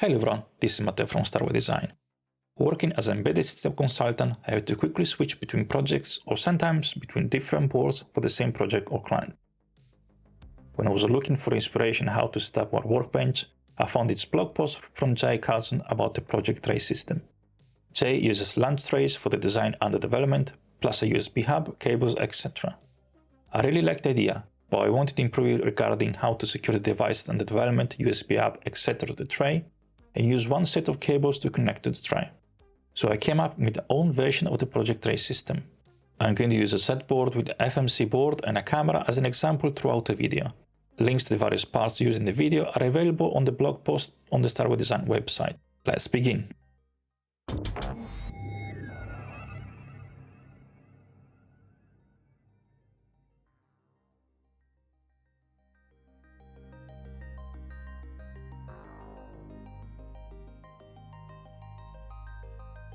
Hello everyone, this is Matteo from Zedboard Design. Working as an embedded system consultant, I have to quickly switch between projects or sometimes between different boards for the same project or client. When I was looking for inspiration how to set up our workbench, I found this blog post from Jay Carlson about the project tray system. Jay uses launch trays for the design under development, plus a USB hub, cables, etc. I really liked the idea, but I wanted to improve it regarding how to secure the device under development, USB hub, etc. to the tray, and use one set of cables to connect to the tray. So I came up with my own version of the project tray system. I'm going to use a Zedboard with an FMC board and a camera as an example throughout the video. Links to the various parts used in the video are available on the blog post on the Zedboard Design website. Let's begin.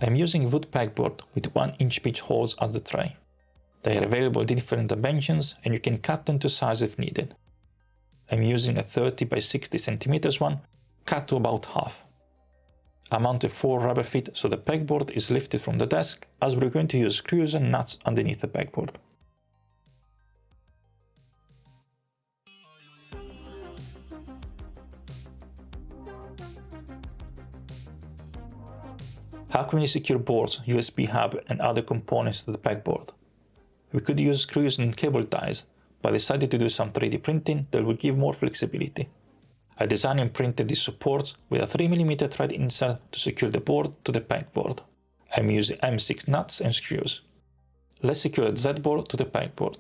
I'm using a wood pegboard with 1-inch pitch holes as the tray. They are available in different dimensions and you can cut them to size if needed. I'm using a 30 by 60 cm one, cut to about half. I mounted 4 rubber feet so the pegboard is lifted from the desk, as we're going to use screws and nuts underneath the pegboard. How can we secure boards, USB hub and other components to the pegboard? We could use screws and cable ties, but I decided to do some 3D printing that will give more flexibility. I designed and printed these supports with a 3mm thread insert to secure the board to the pegboard. I'm using M6 nuts and screws. Let's secure the Zedboard to the pegboard.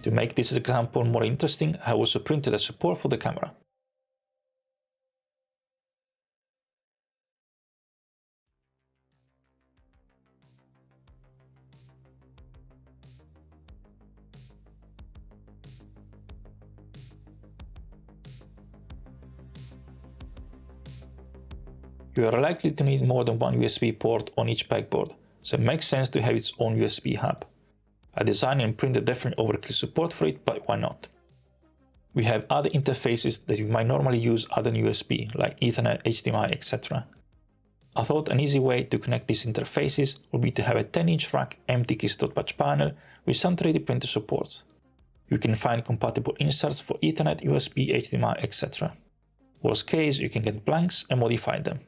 To make this example more interesting, I also printed a support for the camera. You are likely to need more than one USB port on each pegboard, so it makes sense to have its own USB hub. I designed and printed different overkill support for it, but why not? We have other interfaces that you might normally use other than USB, like Ethernet, HDMI, etc. I thought an easy way to connect these interfaces would be to have a 10-inch rack empty keystone patch panel with some 3D printer support. You can find compatible inserts for Ethernet, USB, HDMI, etc. Worst case, you can get blanks and modify them.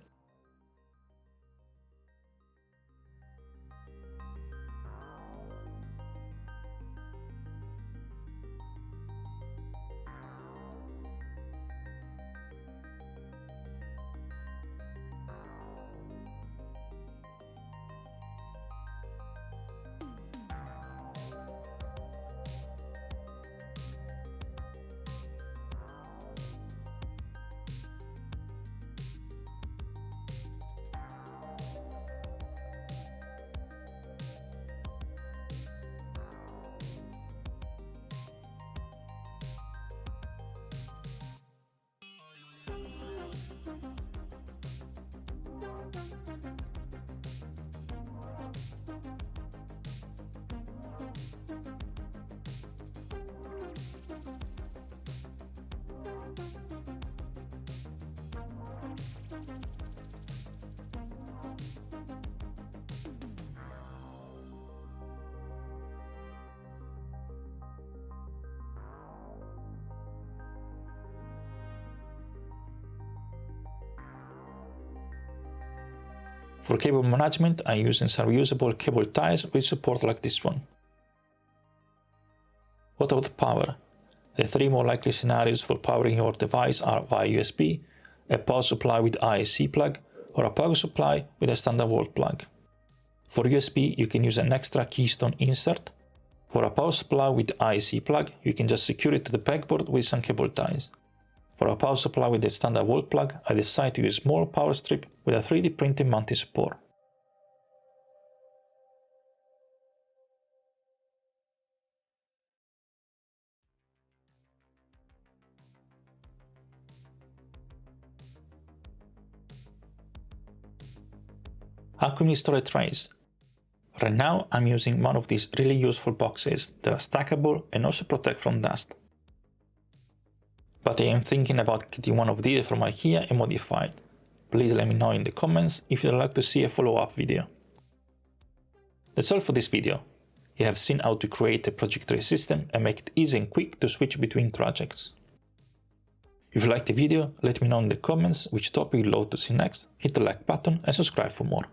For cable management, I'm using some reusable cable ties with support like this one. What about power? The 3 more likely scenarios for powering your device are via USB, a power supply with IAC plug, or a power supply with a standard wall plug. For USB, you can use an extra keystone insert. For a power supply with IC plug, you can just secure it to the pegboard with some cable ties. For a power supply with a standard wall plug, I decided to use a small power strip with a 3D printed mounting support. How can we store trays? Right now I'm using one of these really useful boxes that are stackable and also protect from dust. But I am thinking about getting one of these from IKEA and modified. Please let me know in the comments if you'd like to see a follow-up video. That's all for this video. You have seen how to create a project tray system and make it easy and quick to switch between projects. If you liked the video, let me know in the comments which topic you'd love to see next, hit the like button and subscribe for more.